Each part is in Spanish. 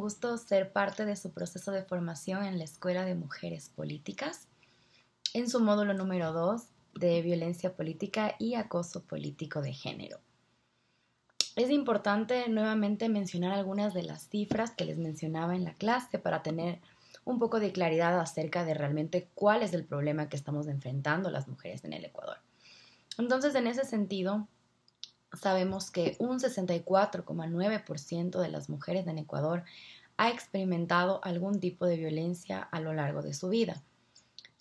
gusto ser parte de su proceso de formación en la Escuela de Mujeres Políticas, en su módulo número 2 de violencia política y acoso político de género. Es importante nuevamente mencionar algunas de las cifras que les mencionaba en la clase para tener un poco de claridad acerca de realmente cuál es el problema que estamos enfrentando las mujeres en el Ecuador. Entonces, en ese sentido, sabemos que un 64,9% de las mujeres en Ecuador ha experimentado algún tipo de violencia a lo largo de su vida.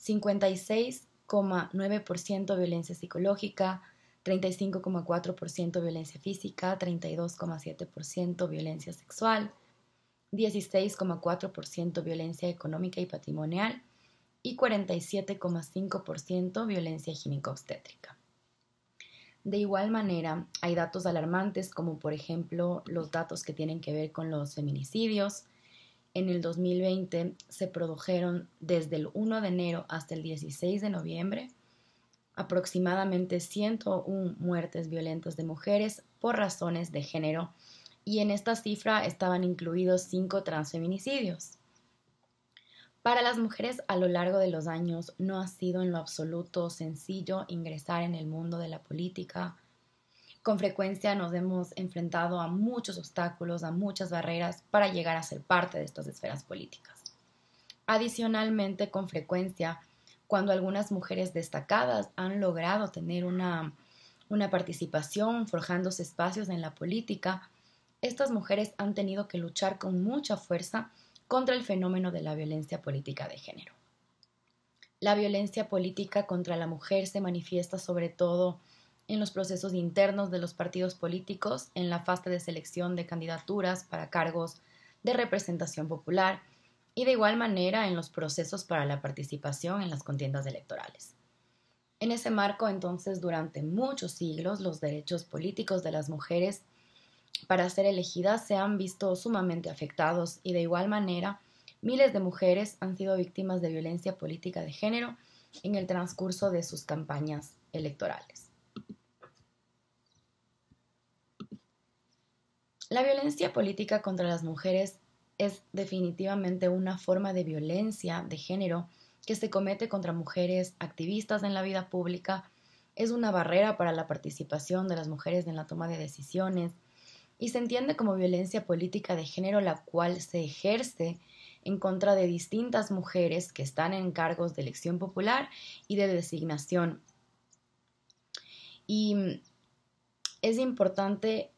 56,9% violencia psicológica, 35,4% violencia física, 32,7% violencia sexual, 16,4% violencia económica y patrimonial y 47,5% violencia ginecobstétrica. De igual manera, hay datos alarmantes como por ejemplo los datos que tienen que ver con los feminicidios. En el 2020 se produjeron desde el 1 de enero hasta el 16 de noviembre aproximadamente 101 muertes violentas de mujeres por razones de género y en esta cifra estaban incluidos 5 transfeminicidios. Para las mujeres a lo largo de los años no ha sido en lo absoluto sencillo ingresar en el mundo de la política. Con frecuencia nos hemos enfrentado a muchos obstáculos, a muchas barreras para llegar a ser parte de estas esferas políticas. Adicionalmente, con frecuencia, cuando algunas mujeres destacadas han logrado tener una participación, forjándose espacios en la política, estas mujeres han tenido que luchar con mucha fuerza contra el fenómeno de la violencia política de género. La violencia política contra la mujer se manifiesta sobre todo en los procesos internos de los partidos políticos, en la fase de selección de candidaturas para cargos de representación popular y de igual manera en los procesos para la participación en las contiendas electorales. En ese marco, entonces, durante muchos siglos, los derechos políticos de las mujeres para ser elegidas se han visto sumamente afectados y de igual manera miles de mujeres han sido víctimas de violencia política de género en el transcurso de sus campañas electorales. La violencia política contra las mujeres es definitivamente una forma de violencia de género que se comete contra mujeres activistas en la vida pública, es una barrera para la participación de las mujeres en la toma de decisiones y se entiende como violencia política de género la cual se ejerce en contra de distintas mujeres que están en cargos de elección popular y de designación. Y es importante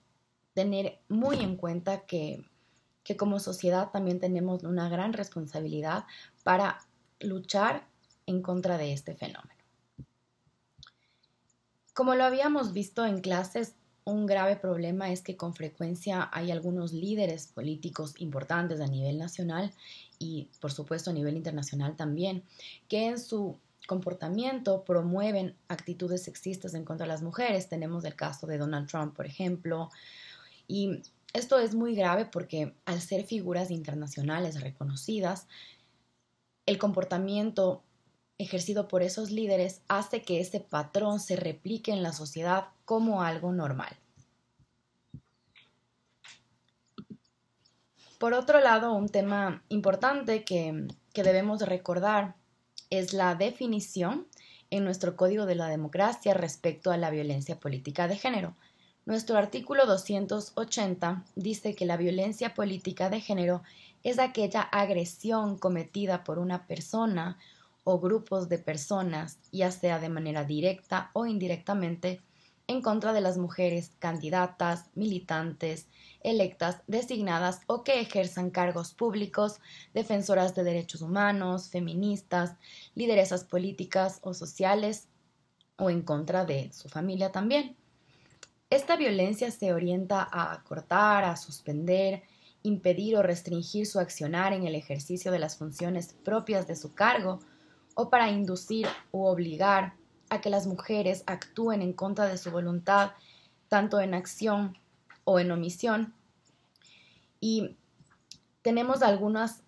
tener muy en cuenta que como sociedad también tenemos una gran responsabilidad para luchar en contra de este fenómeno. Como lo habíamos visto en clases, un grave problema es que con frecuencia hay algunos líderes políticos importantes a nivel nacional y por supuesto a nivel internacional también, que en su comportamiento promueven actitudes sexistas en contra de las mujeres. Tenemos el caso de Donald Trump, por ejemplo, y esto es muy grave porque al ser figuras internacionales reconocidas, el comportamiento ejercido por esos líderes hace que ese patrón se replique en la sociedad como algo normal. Por otro lado, un tema importante que debemos recordar es la definición en nuestro Código de la Democracia respecto a la violencia política de género. Nuestro artículo 280 dice que la violencia política de género es aquella agresión cometida por una persona o grupos de personas, ya sea de manera directa o indirectamente, en contra de las mujeres candidatas, militantes, electas, designadas o que ejerzan cargos públicos, defensoras de derechos humanos, feministas, lideresas políticas o sociales, o en contra de su familia también. Esta violencia se orienta a acortar, a suspender, impedir o restringir su accionar en el ejercicio de las funciones propias de su cargo o para inducir u obligar a que las mujeres actúen en contra de su voluntad, tanto en acción o en omisión. Y tenemos algunas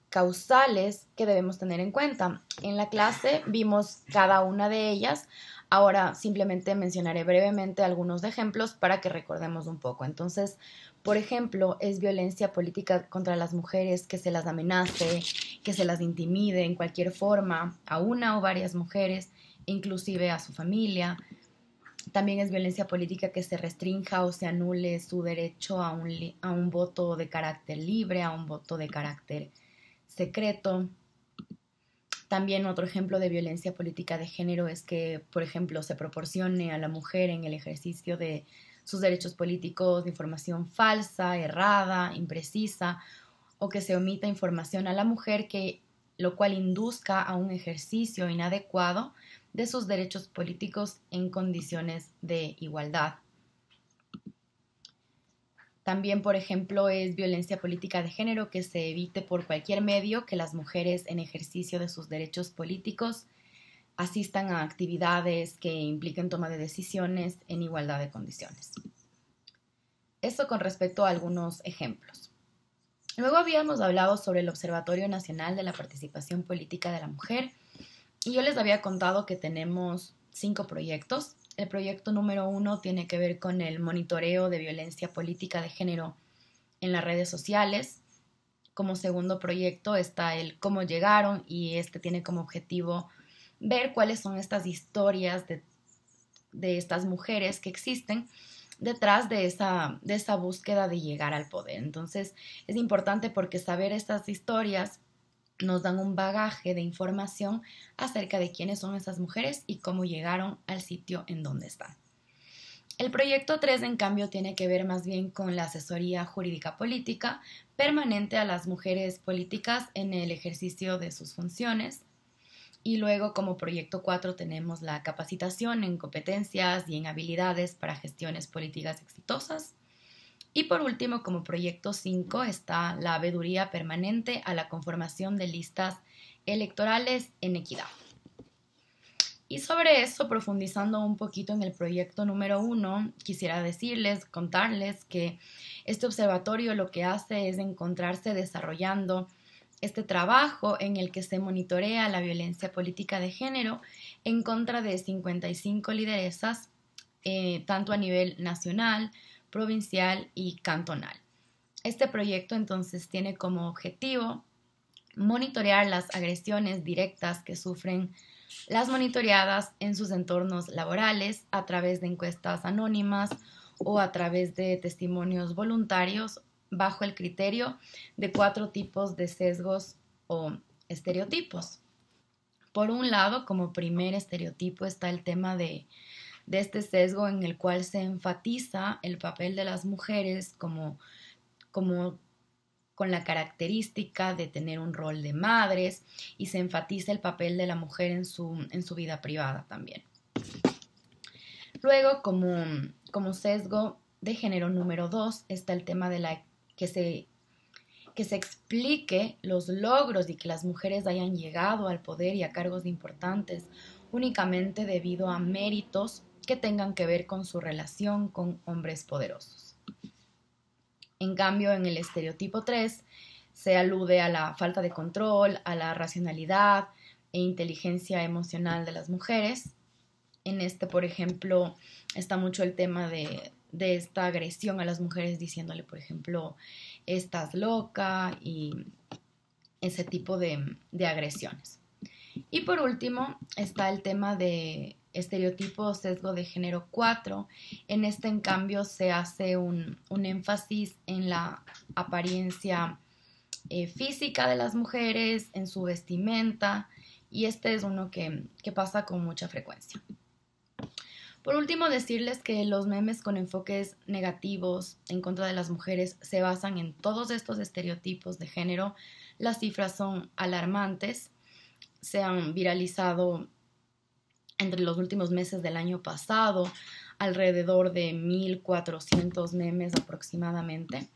causales que debemos tener en cuenta. En la clase vimos cada una de ellas Ahora simplemente mencionaré brevemente algunos ejemplos para que recordemos un poco. Entonces, por ejemplo, es violencia política contra las mujeres que se las amenace, que se las intimide en cualquier forma a una o varias mujeres, inclusive a su familia. También es violencia política que se restrinja o se anule su derecho a un voto de carácter libre, a un voto de carácter secreto. También otro ejemplo de violencia política de género es que, por ejemplo, se proporcione a la mujer en el ejercicio de sus derechos políticos información falsa, errada, imprecisa, o que se omita información a la mujer lo cual induzca a un ejercicio inadecuado de sus derechos políticos en condiciones de igualdad. También, por ejemplo, es violencia política de género que se evite por cualquier medio que las mujeres en ejercicio de sus derechos políticos asistan a actividades que impliquen toma de decisiones en igualdad de condiciones. Eso con respecto a algunos ejemplos. Luego habíamos hablado sobre el Observatorio Nacional de la Participación Política de la Mujer y yo les había contado que tenemos 5 proyectos. El proyecto número 1 tiene que ver con el monitoreo de violencia política de género en las redes sociales. Como segundo proyecto está el cómo llegaron y este tiene como objetivo ver cuáles son estas historias de estas mujeres que existen detrás de esa búsqueda de llegar al poder. Entonces es importante porque saber estas historias nos dan un bagaje de información acerca de quiénes son esas mujeres y cómo llegaron al sitio en donde están. El proyecto 3, en cambio, tiene que ver más bien con la asesoría jurídica política permanente a las mujeres políticas en el ejercicio de sus funciones. Y luego, como proyecto 4, tenemos la capacitación en competencias y en habilidades para gestiones políticas exitosas. Y por último, como proyecto 5, está la veeduría permanente a la conformación de listas electorales en equidad. Y sobre eso, profundizando un poquito en el proyecto número 1, quisiera contarles que este observatorio lo que hace es encontrarse desarrollando este trabajo en el que se monitorea la violencia política de género en contra de 55 lideresas, tanto a nivel nacional, provincial y cantonal. Este proyecto entonces tiene como objetivo monitorear las agresiones directas que sufren las monitoreadas en sus entornos laborales a través de encuestas anónimas o a través de testimonios voluntarios bajo el criterio de 4 tipos de sesgos o estereotipos. Por un lado, como primer estereotipo está el tema de este sesgo en el cual se enfatiza el papel de las mujeres como con la característica de tener un rol de madres y se enfatiza el papel de la mujer en su vida privada también. Luego, como sesgo de género número 2, está el tema de que se explique los logros y que las mujeres hayan llegado al poder y a cargos importantes únicamente debido a méritos que tengan que ver con su relación con hombres poderosos. En cambio, en el estereotipo 3 se alude a la falta de control, a la racionalidad e inteligencia emocional de las mujeres. En este, por ejemplo, está mucho el tema de esta agresión a las mujeres diciéndole, por ejemplo, estás loca y ese tipo de agresiones. Y por último está el tema de estereotipo sesgo de género 4. En este, en cambio, se hace un énfasis en la apariencia física de las mujeres, en su vestimenta, y este es uno que pasa con mucha frecuencia. Por último, decirles que los memes con enfoques negativos en contra de las mujeres se basan en todos estos estereotipos de género. Las cifras son alarmantes. Se han viralizado entre los últimos meses del año pasado alrededor de 1,400 memes aproximadamente.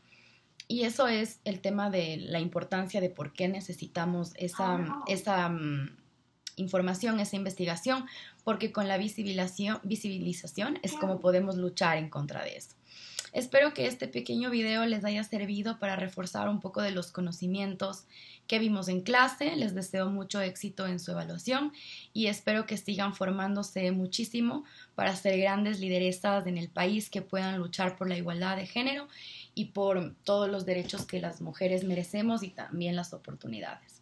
Y eso es el tema de la importancia de por qué necesitamos esa información, esa investigación, porque con la visibilización es como podemos luchar en contra de eso. Espero que este pequeño video les haya servido para reforzar un poco de los conocimientos qué vimos en clase. Les deseo mucho éxito en su evaluación y espero que sigan formándose muchísimo para ser grandes lideresas en el país que puedan luchar por la igualdad de género y por todos los derechos que las mujeres merecemos y también las oportunidades.